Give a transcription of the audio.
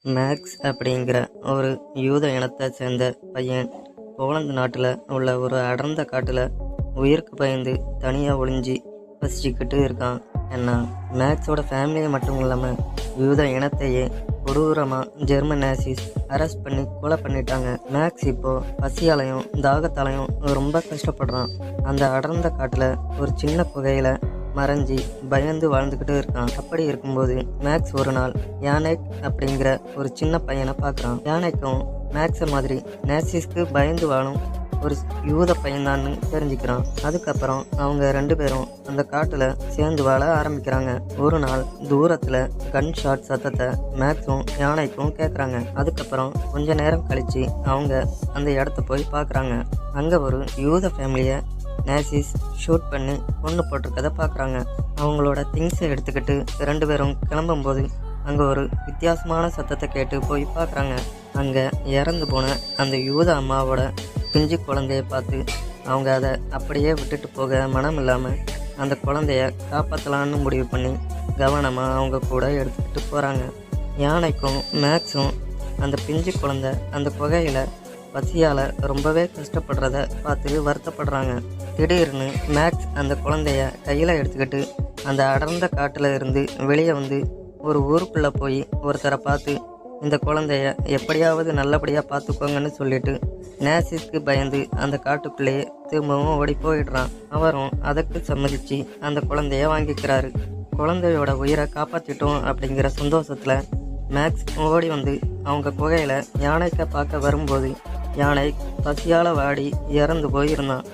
Maths அப்படிங்கிற ஒரு யூத இனத்தை சேர்ந்த பையன் போலந்து நாட்டில் உள்ள ஒரு அடர்ந்த காட்டில் உயிருக்கு பயந்து தனியாக ஒளிஞ்சு வசிச்சுக்கிட்டு இருக்கான். ஏன்னா மேக்ஸோட ஃபேமிலியை மட்டும் இல்லாமல் யூத இனத்தையே கொடூரமாக ஜெர்மன் நேசிஸ் அரெஸ்ட் பண்ணி கொலை பண்ணிட்டாங்க. மேக்ஸ் இப்போ பசியாலையும் தாகத்தாலையும் ரொம்ப கஷ்டப்படுறான். அந்த அடர்ந்த காட்டில் ஒரு சின்ன குகையில் மறைஞ்சி பயந்து வாழ்ந்துக்கிட்டு இருக்கான். அப்படி இருக்கும்போது மேக்ஸ் ஒரு நாள் யானேக் அப்படிங்கிற ஒரு சின்ன பையனை பார்க்குறான். யானேக்கும் மேக்ஸை மாதிரி நேசிஸ்க்கு பயந்து வாழும் ஒரு யூத பையன்தான்னு தெரிஞ்சுக்கிறான். அதுக்கப்புறம் அவங்க ரெண்டு பேரும் அந்த காட்டில் சேர்ந்து வாழ ஆரம்பிக்கிறாங்க. ஒரு நாள் தூரத்தில் கன் ஷாட் சத்தத்தை மேக்ஸும் யானைக்கும் கேட்குறாங்க. அதுக்கப்புறம் கொஞ்ச நேரம் கழித்து அவங்க அந்த இடத்த போய் பார்க்குறாங்க. அங்கே ஒரு யூத ஃபேமிலியை நேசிஸ் ஷூட் பண்ணி கொண்டு போட்டிருக்கதை பார்க்குறாங்க. அவங்களோட திங்ஸை எடுத்துக்கிட்டு ரெண்டு பேரும் கிளம்பும்போது அங்கே ஒரு வித்தியாசமான சத்தத்தை கேட்டு போய் பார்க்குறாங்க. அங்கே இறந்து போன அந்த யூத அம்மாவோட பிஞ்சு குழந்தைய பார்த்து அவங்க அதை அப்படியே விட்டுட்டு போக மனம் இல்லாமல் அந்த குழந்தைய காப்பாற்றலான்னு முடிவு பண்ணி கவனமாக அவங்க கூட எடுத்துக்கிட்டு போகிறாங்க. யானைக்கும் மேக்ஸும் அந்த பிஞ்சு குழந்தை அந்த குகையில் பசியால் ரொம்பவே கஷ்டப்படுறத பார்த்து வருத்தப்படுறாங்க. திடீர்னு மேக்ஸ் அந்த குழந்தைய கையில் எடுத்துக்கிட்டு அந்த அடர்ந்த காட்டில் இருந்து வெளியே வந்து ஒரு ஊருக்குள்ளே போய் ஒருத்தரை பார்த்து இந்த குழந்தைய எப்படியாவது நல்லபடியாக பார்த்துக்கோங்கன்னு சொல்லிட்டு நேசிஸ்க்கு பயந்து அந்த காட்டுக்குள்ளேயே திரும்பவும் ஓடி போயிடுறான். அவரும் அதுக்கு சம்மதிச்சு அந்த குழந்தைய வாங்கிக்கிறாரு. குழந்தையோட உயிரை காப்பாற்றிட்டோம் அப்படிங்கிற சந்தோஷத்தில் மேக்ஸ் ஓடி வந்து அவங்க குகையில் யானைக்க பார்க்க வரும்போது யானை பசியால் வாடி இறந்து போயிருந்தான்.